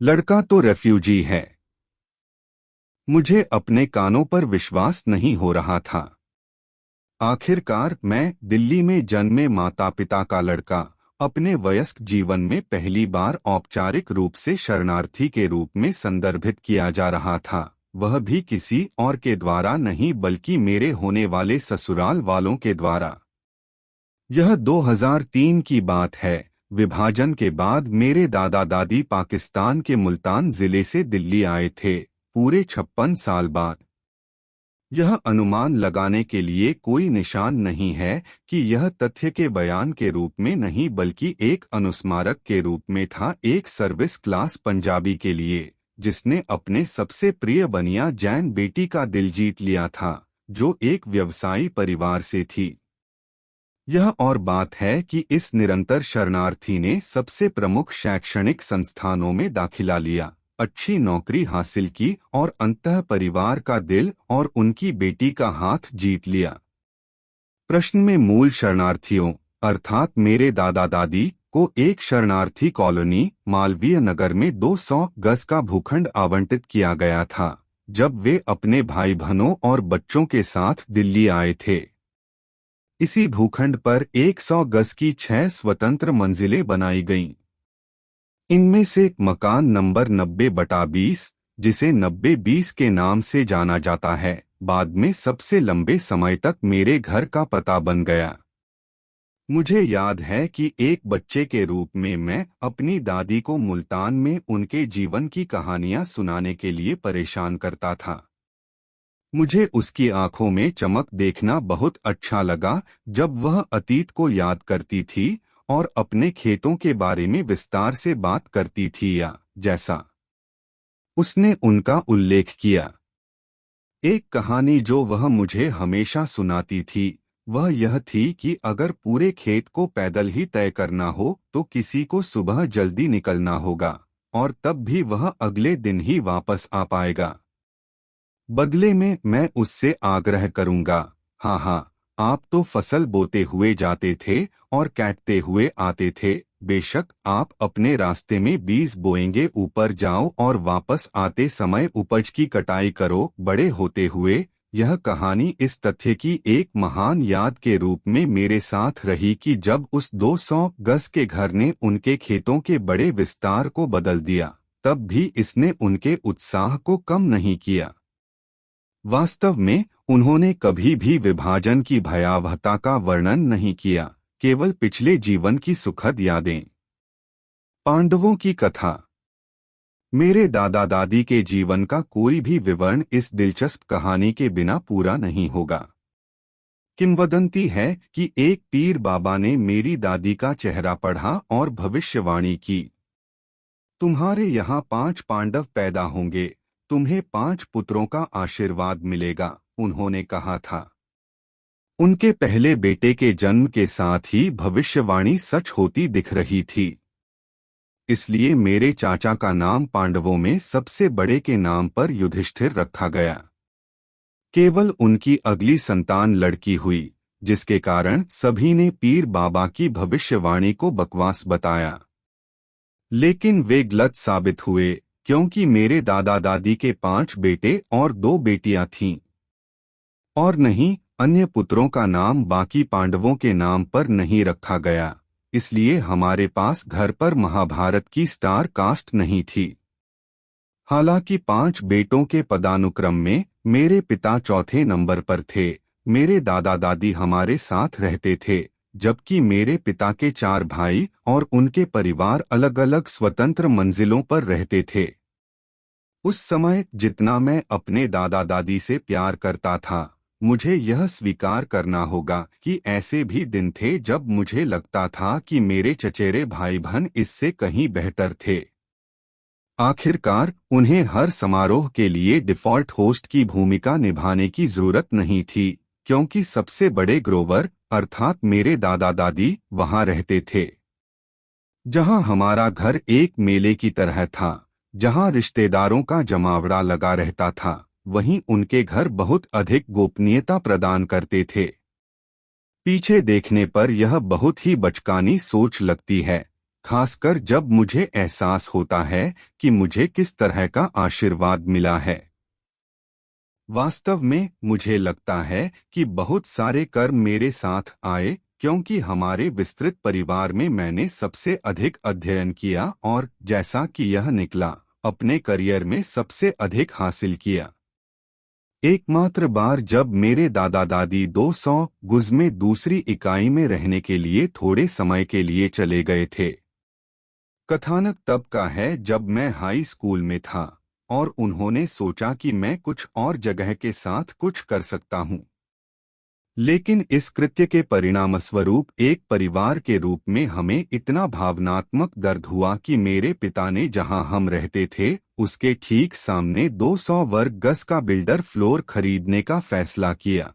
लड़का तो रेफ्यूजी है। मुझे अपने कानों पर विश्वास नहीं हो रहा था। आखिरकार मैं, दिल्ली में जन्मे माता पिता का लड़का, अपने वयस्क जीवन में पहली बार औपचारिक रूप से शरणार्थी के रूप में संदर्भित किया जा रहा था, वह भी किसी और के द्वारा नहीं बल्कि मेरे होने वाले ससुराल वालों के द्वारा। यह 2003 की बात है। विभाजन के बाद मेरे दादा दादी पाकिस्तान के मुल्तान जिले से दिल्ली आए थे, पूरे 56 साल बाद। यह अनुमान लगाने के लिए कोई निशान नहीं है कि यह तथ्य के बयान के रूप में नहीं बल्कि एक अनुस्मारक के रूप में था, एक सर्विस क्लास पंजाबी के लिए जिसने अपने सबसे प्रिय बनिया जैन बेटी का दिल जीत लिया था, जो एक व्यवसायी परिवार से थी। यह और बात है कि इस निरंतर शरणार्थी ने सबसे प्रमुख शैक्षणिक संस्थानों में दाखिला लिया, अच्छी नौकरी हासिल की और अंततः परिवार का दिल और उनकी बेटी का हाथ जीत लिया। प्रश्न में मूल शरणार्थियों अर्थात मेरे दादा दादी को एक शरणार्थी कॉलोनी मालवीय नगर में 200 गज का भूखंड आवंटित किया गया था, जब वे अपने भाई बहनों और बच्चों के साथ दिल्ली आए थे। इसी भूखंड पर 100 गज की 6 स्वतंत्र मंजिलें बनाई गईं। इनमें से मकान नंबर 90/20, जिसे 90-20 के नाम से जाना जाता है, बाद में सबसे लंबे समय तक मेरे घर का पता बन गया। मुझे याद है कि एक बच्चे के रूप में मैं अपनी दादी को मुल्तान में उनके जीवन की कहानियां सुनाने के लिए परेशान करता था। मुझे उसकी आंखों में चमक देखना बहुत अच्छा लगा जब वह अतीत को याद करती थी और अपने खेतों के बारे में विस्तार से बात करती थी, या जैसा उसने उनका उल्लेख किया। एक कहानी जो वह मुझे हमेशा सुनाती थी वह यह थी कि अगर पूरे खेत को पैदल ही तय करना हो तो किसी को सुबह जल्दी निकलना होगा और तब भी वह अगले दिन ही वापस आ पाएगा। बदले में मैं उससे आग्रह करूंगा, हाँ हाँ, आप तो फसल बोते हुए जाते थे और काटते हुए आते थे, बेशक आप अपने रास्ते में बीज बोएंगे, ऊपर जाओ और वापस आते समय उपज की कटाई करो। बड़े होते हुए यह कहानी इस तथ्य की एक महान याद के रूप में मेरे साथ रही कि जब उस 200 गज के घर ने उनके खेतों के बड़े विस्तार को बदल दिया, तब भी इसने उनके उत्साह को कम नहीं किया। वास्तव में उन्होंने कभी भी विभाजन की भयावहता का वर्णन नहीं किया, केवल पिछले जीवन की सुखद यादें। पांडवों की कथा। मेरे दादा दादी के जीवन का कोई भी विवरण इस दिलचस्प कहानी के बिना पूरा नहीं होगा। किंवदंती है कि एक पीर बाबा ने मेरी दादी का चेहरा पढ़ा और भविष्यवाणी की, तुम्हारे यहाँ 5 पांडव पैदा होंगे, तुम्हें 5 पुत्रों का आशीर्वाद मिलेगा, उन्होंने कहा था। उनके पहले बेटे के जन्म के साथ ही भविष्यवाणी सच होती दिख रही थी। इसलिए मेरे चाचा का नाम पांडवों में सबसे बड़े के नाम पर युधिष्ठिर रखा गया। केवल उनकी अगली संतान लड़की हुई, जिसके कारण सभी ने पीर बाबा की भविष्यवाणी को बकवास बताया। लेकिन वे गलत साबित हुए, क्योंकि मेरे दादा दादी के 5 बेटे और 2 बेटियां थीं। और नहीं, अन्य पुत्रों का नाम बाकी पांडवों के नाम पर नहीं रखा गया, इसलिए हमारे पास घर पर महाभारत की स्टार कास्ट नहीं थी। हालांकि 5 बेटों के पदानुक्रम में मेरे पिता चौथे नंबर पर थे। मेरे दादा दादी हमारे साथ रहते थे, जबकि मेरे पिता के 4 भाई और उनके परिवार अलग अलग स्वतंत्र मंजिलों पर रहते थे। उस समय जितना मैं अपने दादा दादी से प्यार करता था, मुझे यह स्वीकार करना होगा कि ऐसे भी दिन थे जब मुझे लगता था कि मेरे चचेरे भाई बहन इससे कहीं बेहतर थे। आखिरकार उन्हें हर समारोह के लिए डिफ़ॉल्ट होस्ट की भूमिका निभाने की जरूरत नहीं थी, क्योंकि सबसे बड़े ग्रोवर अर्थात मेरे दादा दादी वहां रहते थे। जहां हमारा घर एक मेले की तरह था, जहां रिश्तेदारों का जमावड़ा लगा रहता था, वहीं उनके घर बहुत अधिक गोपनीयता प्रदान करते थे। पीछे देखने पर यह बहुत ही बचकानी सोच लगती है, खासकर जब मुझे एहसास होता है कि मुझे किस तरह का आशीर्वाद मिला है। वास्तव में मुझे लगता है कि बहुत सारे कर्म मेरे साथ आए, क्योंकि हमारे विस्तृत परिवार में मैंने सबसे अधिक अध्ययन किया और जैसा कि यह निकला, अपने करियर में सबसे अधिक हासिल किया। एकमात्र बार जब मेरे दादा दादी 200 गुज में दूसरी इकाई में रहने के लिए थोड़े समय के लिए चले गए थे। कथानक तब का है जब मैं हाई स्कूल में था और उन्होंने सोचा कि मैं कुछ और जगह के साथ कुछ कर सकता हूं। लेकिन इस कृत्य के परिणामस्वरूप एक परिवार के रूप में हमें इतना भावनात्मक दर्द हुआ कि मेरे पिता ने जहां हम रहते थे उसके ठीक सामने 200 वर्ग गज का बिल्डर फ्लोर खरीदने का फैसला किया।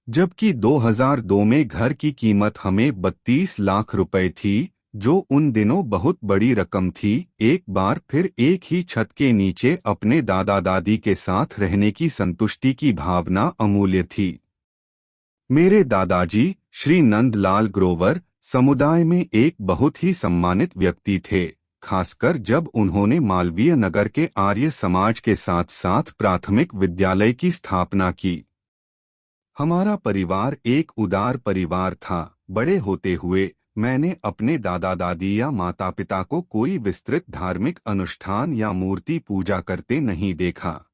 जबकि 2002 में घर की कीमत हमें 32 लाख रुपए थी, जो उन दिनों बहुत बड़ी रकम थी। एक बार फिर एक ही छत के नीचे अपने दादा दादी के साथ रहने की संतुष्टि की भावना अमूल्य थी। मेरे दादाजी श्री नंदलाल ग्रोवर समुदाय में एक बहुत ही सम्मानित व्यक्ति थे, खासकर जब उन्होंने मालवीय नगर के आर्य समाज के साथ साथ प्राथमिक विद्यालय की स्थापना की। हमारा परिवार एक उदार परिवार था। बड़े होते हुए मैंने अपने दादा दादी या माता पिता को कोई विस्तृत धार्मिक अनुष्ठान या मूर्ति पूजा करते नहीं देखा।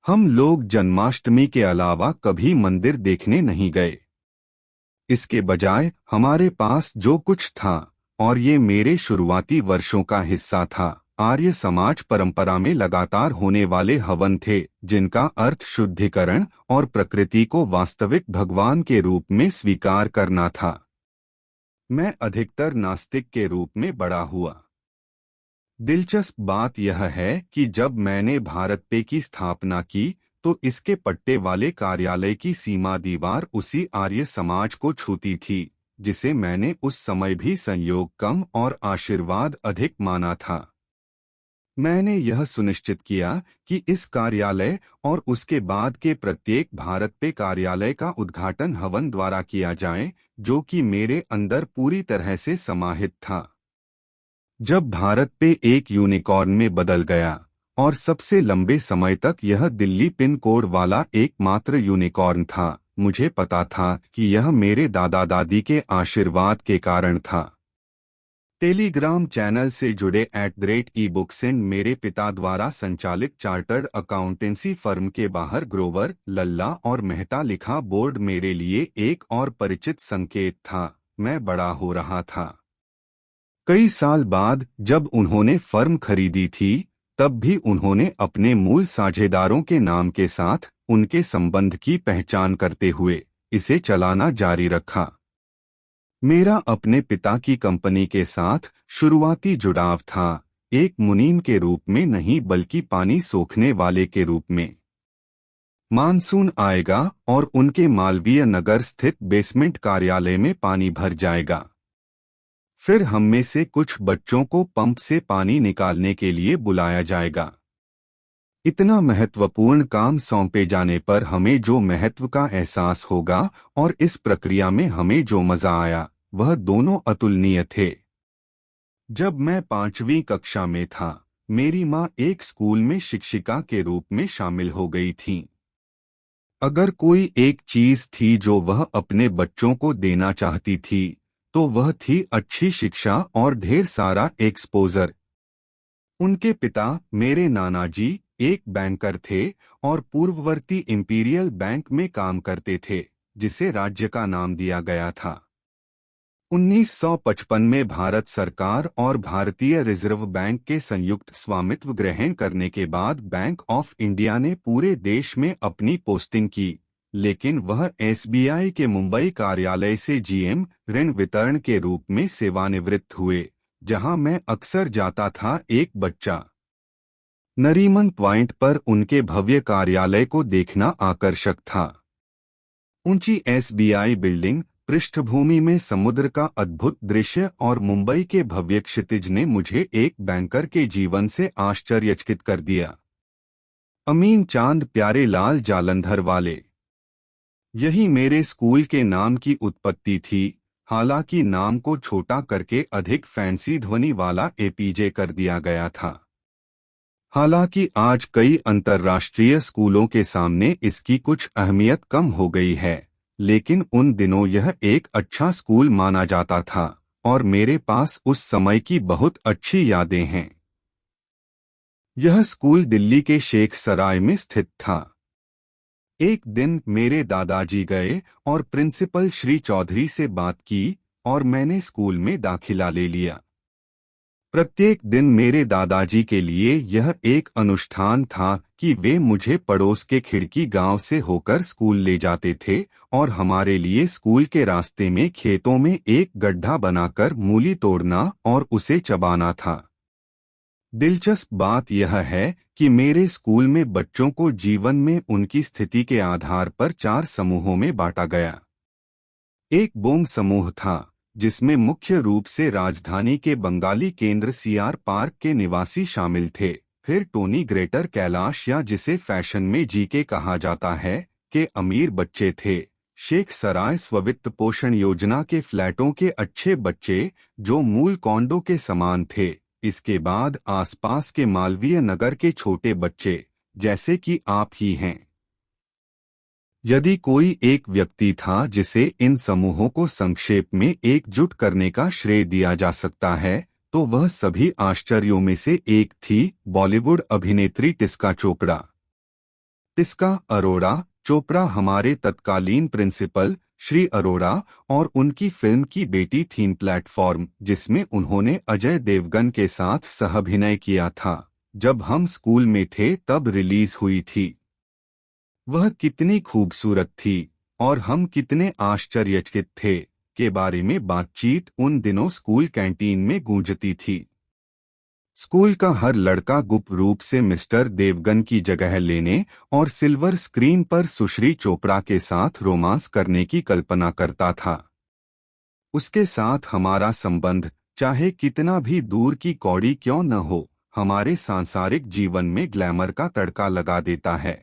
हम लोग जन्माष्टमी के अलावा कभी मंदिर देखने नहीं गए। इसके बजाय हमारे पास जो कुछ था, और ये मेरे शुरुआती वर्षों का हिस्सा था, आर्य समाज परंपरा में लगातार होने वाले हवन थे, जिनका अर्थ शुद्धिकरण और प्रकृति को वास्तविक भगवान के रूप में स्वीकार करना था। मैं अधिकतर नास्तिक के रूप में बड़ा हुआ। दिलचस्प बात यह है कि जब मैंने भारत पे की स्थापना की तो इसके पट्टे वाले कार्यालय की सीमा दीवार उसी आर्य समाज को छूती थी, जिसे मैंने उस समय भी संयोग कम और आशीर्वाद अधिक माना था। मैंने यह सुनिश्चित किया कि इस कार्यालय और उसके बाद के प्रत्येक भारत पे कार्यालय का उद्घाटन हवन द्वारा किया जाए, जो कि मेरे अंदर पूरी तरह से समाहित था। जब भारत पे एक यूनिकॉर्न में बदल गया, और सबसे लंबे समय तक यह दिल्ली पिन कोड वाला एकमात्र यूनिकॉर्न था, मुझे पता था कि यह मेरे दादा दादी के आशीर्वाद के कारण था। टेलीग्राम चैनल से जुड़े @ebooksend मेरे पिता द्वारा संचालित चार्टर्ड अकाउंटेंसी फर्म के बाहर ग्रोवर, लल्ला और मेहता लिखा बोर्ड मेरे लिए एक और परिचित संकेत था। मैं बड़ा हो रहा था। कई साल बाद जब उन्होंने फर्म खरीदी थी, तब भी उन्होंने अपने मूल साझेदारों के नाम के साथ उनके संबंध की पहचान करते हुए इसे चलाना जारी रखा। मेरा अपने पिता की कंपनी के साथ शुरुआती जुड़ाव था, एक मुनीम के रूप में नहीं बल्कि पानी सोखने वाले के रूप में। मानसून आएगा और उनके मालवीय नगर स्थित बेसमेंट कार्यालय में पानी भर जाएगा। फिर हम में से कुछ बच्चों को पंप से पानी निकालने के लिए बुलाया जाएगा। इतना महत्वपूर्ण काम सौंपे जाने पर हमें जो महत्व का एहसास होगा और इस प्रक्रिया में हमें जो मजा आया, वह दोनों अतुलनीय थे। जब मैं 5वीं कक्षा में था, मेरी माँ एक स्कूल में शिक्षिका के रूप में शामिल हो गई थीं। अगर कोई एक चीज थी जो वह अपने बच्चों को देना चाहती थी, तो वह थी अच्छी शिक्षा और ढेर सारा एक्सपोजर। उनके पिता मेरे नाना जी एक बैंकर थे और पूर्ववर्ती इंपीरियल बैंक में काम करते थे, जिसे राज्य का नाम दिया गया था। 1955 में भारत सरकार और भारतीय रिजर्व बैंक के संयुक्त स्वामित्व ग्रहण करने के बाद बैंक ऑफ इंडिया ने पूरे देश में अपनी पोस्टिंग की, लेकिन वह एसबीआई के मुंबई कार्यालय से जीएम ऋण वितरण के रूप में सेवानिवृत्त हुए, जहां मैं अक्सर जाता था। एक बच्चा नरीमन पॉइंट पर उनके भव्य कार्यालय को देखना आकर्षक था। ऊंची एसबीआई बिल्डिंग, पृष्ठभूमि में समुद्र का अद्भुत दृश्य और मुंबई के भव्य क्षितिज ने मुझे एक बैंकर के जीवन से आश्चर्यचकित कर दिया। अमीन चांद प्यारे लाल जालंधर वाले, यही मेरे स्कूल के नाम की उत्पत्ति थी। हालांकि नाम को छोटा करके अधिक फैंसी ध्वनि वाला एपीजे कर दिया गया था। हालांकि आज कई अंतर्राष्ट्रीय स्कूलों के सामने इसकी कुछ अहमियत कम हो गई है, लेकिन उन दिनों यह एक अच्छा स्कूल माना जाता था और मेरे पास उस समय की बहुत अच्छी यादें हैं। यह स्कूल दिल्ली के शेख सराय में स्थित था। एक दिन मेरे दादाजी गए और प्रिंसिपल श्री चौधरी से बात की और मैंने स्कूल में दाखिला ले लिया। प्रत्येक दिन मेरे दादाजी के लिए यह एक अनुष्ठान था कि वे मुझे पड़ोस के खिड़की गांव से होकर स्कूल ले जाते थे और हमारे लिए स्कूल के रास्ते में खेतों में एक गड्ढा बनाकर मूली तोड़ना और उसे चबाना था। दिलचस्प बात यह है कि मेरे स्कूल में बच्चों को जीवन में उनकी स्थिति के आधार पर 4 समूहों में बांटा गया। एक बोंग समूह था जिसमें मुख्य रूप से राजधानी के बंगाली केंद्र सीआर पार्क के निवासी शामिल थे। फिर टोनी ग्रेटर कैलाश या जिसे फैशन में जीके कहा जाता है के अमीर बच्चे थे। शेख सराय स्ववित्त पोषण योजना के फ्लैटों के अच्छे बच्चे जो मूल कॉन्डो के समान थे। इसके बाद आसपास के मालवीय नगर के छोटे बच्चे जैसे कि आप ही हैं। यदि कोई एक व्यक्ति था जिसे इन समूहों को संक्षेप में एकजुट करने का श्रेय दिया जा सकता है तो वह सभी आश्चर्यों में से एक थी, बॉलीवुड अभिनेत्री टिस्का चोपड़ा। टिस्का अरोड़ा चोपड़ा हमारे तत्कालीन प्रिंसिपल श्री अरोड़ा और उनकी फिल्म की बेटी थीम प्लेटफॉर्म, जिसमें उन्होंने अजय देवगन के साथ सहाभिनय किया था, जब हम स्कूल में थे तब रिलीज हुई थी। वह कितनी खूबसूरत थी और हम कितने आश्चर्यचकित थे के बारे में बातचीत उन दिनों स्कूल कैंटीन में गूंजती थी। स्कूल का हर लड़का गुप्त रूप से मिस्टर देवगन की जगह लेने और सिल्वर स्क्रीन पर सुश्री चोपड़ा के साथ रोमांस करने की कल्पना करता था। उसके साथ हमारा संबंध चाहे कितना भी दूर की कौड़ी क्यों न हो, हमारे सांसारिक जीवन में ग्लैमर का तड़का लगा देता है।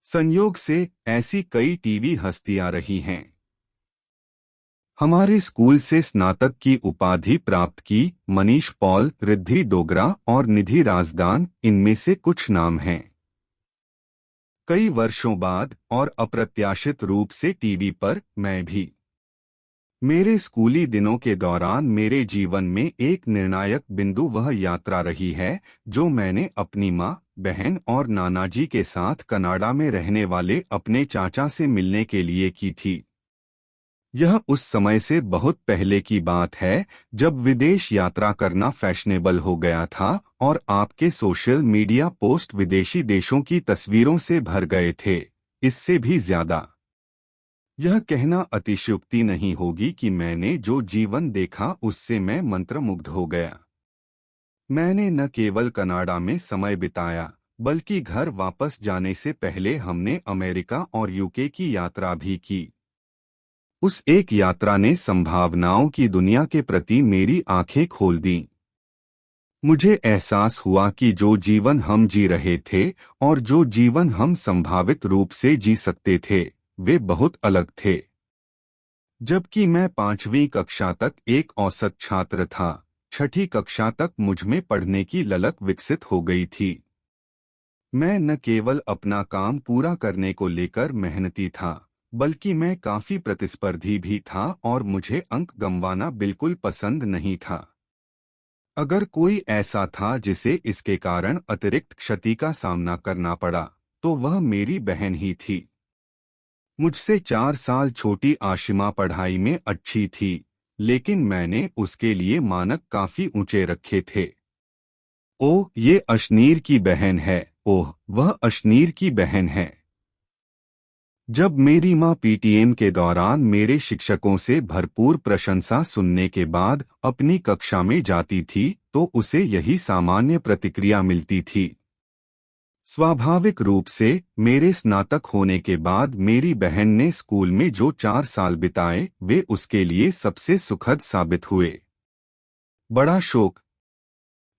संयोग से ऐसी कई टीवी हस्तियां रही हैं। हमारे स्कूल से स्नातक की उपाधि प्राप्त की मनीष पॉल, रिद्धि डोगरा और निधि राजदान इनमें से कुछ नाम हैं। कई वर्षों बाद और अप्रत्याशित रूप से टीवी पर मैं भी। मेरे स्कूली दिनों के दौरान मेरे जीवन में एक निर्णायक बिंदु वह यात्रा रही है जो मैंने अपनी माँ, बहन और नानाजी के साथ कनाडा में रहने वाले अपने चाचा से मिलने के लिए की थी। यह उस समय से बहुत पहले की बात है जब विदेश यात्रा करना फैशनेबल हो गया था और आपके सोशल मीडिया पोस्ट विदेशी देशों की तस्वीरों से भर गए थे। इससे भी ज्यादा यह कहना अतिशयोक्ति नहीं होगी कि मैंने जो जीवन देखा उससे मैं मंत्रमुग्ध हो गया। मैंने न केवल कनाडा में समय बिताया बल्कि घर वापस जाने से पहले हमने अमेरिका और यूके की यात्रा भी की। उस एक यात्रा ने संभावनाओं की दुनिया के प्रति मेरी आंखें खोल दीं। मुझे एहसास हुआ कि जो जीवन हम जी रहे थे और जो जीवन हम संभावित रूप से जी सकते थे वे बहुत अलग थे। जबकि मैं 5वीं कक्षा तक एक औसत छात्र था, 6ठी कक्षा तक मुझमें पढ़ने की ललक विकसित हो गई थी। मैं न केवल अपना काम पूरा करने को लेकर मेहनती था बल्कि मैं काफी प्रतिस्पर्धी भी था और मुझे अंक गंवाना बिल्कुल पसंद नहीं था। अगर कोई ऐसा था जिसे इसके कारण अतिरिक्त क्षति का सामना करना पड़ा तो वह मेरी बहन ही थी। मुझसे 4 साल छोटी आशिमा पढ़ाई में अच्छी थी, लेकिन मैंने उसके लिए मानक काफी ऊंचे रखे थे। ओह, ये अशनीर की बहन है, ओह वह अशनीर की बहन है। जब मेरी माँ पीटीएम के दौरान मेरे शिक्षकों से भरपूर प्रशंसा सुनने के बाद अपनी कक्षा में जाती थी तो उसे यही सामान्य प्रतिक्रिया मिलती थी। स्वाभाविक रूप से मेरे स्नातक होने के बाद मेरी बहन ने स्कूल में जो 4 साल बिताए वे उसके लिए सबसे सुखद साबित हुए। बड़ा शोक।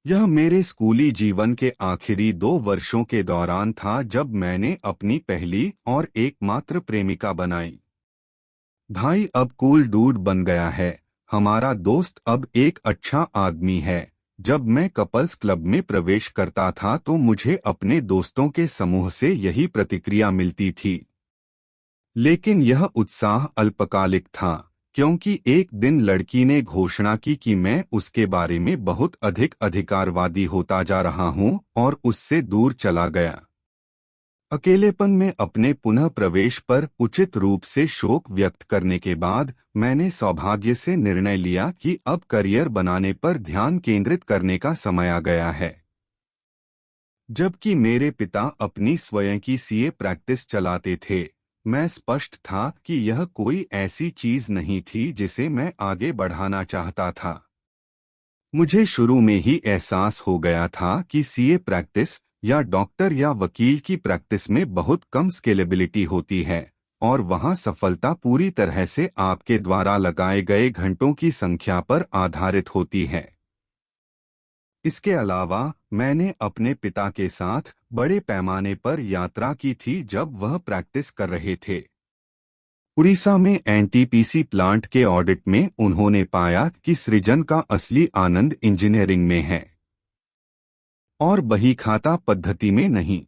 यह मेरे स्कूली जीवन के आखिरी 2 वर्षों के दौरान था जब मैंने अपनी पहली और एकमात्र प्रेमिका बनाई। भाई अब कूल डूड बन गया है, हमारा दोस्त अब एक अच्छा आदमी है। जब मैं कपल्स क्लब में प्रवेश करता था तो मुझे अपने दोस्तों के समूह से यही प्रतिक्रिया मिलती थी। लेकिन यह उत्साह अल्पकालिक था, क्योंकि एक दिन लड़की ने घोषणा की कि मैं उसके बारे में बहुत अधिक अधिकारवादी होता जा रहा हूं और उससे दूर चला गया। अकेलेपन में अपने पुनः प्रवेश पर उचित रूप से शोक व्यक्त करने के बाद मैंने सौभाग्य से निर्णय लिया कि अब करियर बनाने पर ध्यान केंद्रित करने का समय आ गया है। जबकि मेरे पिता अपनी स्वयं की सीए प्रैक्टिस चलाते थे, मैं स्पष्ट था कि यह कोई ऐसी चीज नहीं थी जिसे मैं आगे बढ़ाना चाहता था। मुझे शुरू में ही एहसास हो गया था कि सीए प्रैक्टिस या डॉक्टर या वकील की प्रैक्टिस में बहुत कम स्केलेबिलिटी होती है और वहां सफलता पूरी तरह से आपके द्वारा लगाए गए घंटों की संख्या पर आधारित होती है। इसके अलावा मैंने अपने पिता के साथ बड़े पैमाने पर यात्रा की थी जब वह प्रैक्टिस कर रहे थे। उड़ीसा में एनटीपीसी प्लांट के ऑडिट में उन्होंने पाया कि सृजन का असली आनंद इंजीनियरिंग में है और बही खाता पद्धति में नहीं।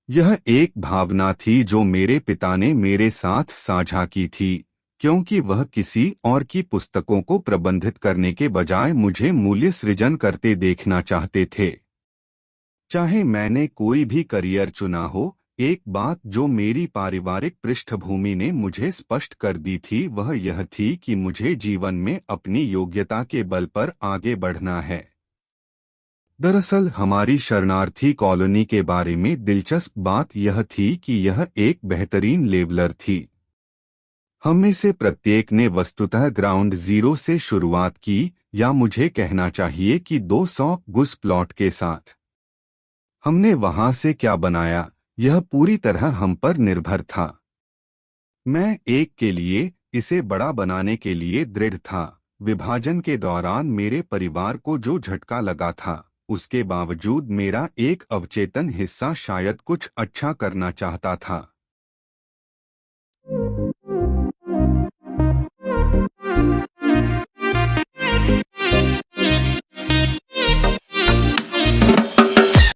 यह एक भावना थी जो मेरे पिता ने मेरे साथ साझा की थी, क्योंकि वह किसी और की पुस्तकों को प्रबंधित करने के बजाय मुझे मूल्य सृजन करते देखना चाहते थे। चाहे मैंने कोई भी करियर चुना हो, एक बात जो मेरी पारिवारिक पृष्ठभूमि ने मुझे स्पष्ट कर दी थी वह यह थी कि मुझे जीवन में अपनी योग्यता के बल पर आगे बढ़ना है। दरअसल हमारी शरणार्थी कॉलोनी के बारे में दिलचस्प बात यह थी कि यह एक बेहतरीन लेवलर थी। हम में से प्रत्येक ने वस्तुतः ग्राउंड जीरो से शुरुआत की, या मुझे कहना चाहिए कि 200 गुस प्लॉट के साथ। हमने वहां से क्या बनाया, यह पूरी तरह हम पर निर्भर था। मैं एक के लिए इसे बड़ा बनाने के लिए दृढ़ था। विभाजन के दौरान मेरे परिवार को जो झटका लगा था, उसके बावजूद मेरा एक अवचेतन हिस्सा शायद कुछ अच्छा करना चाहता था।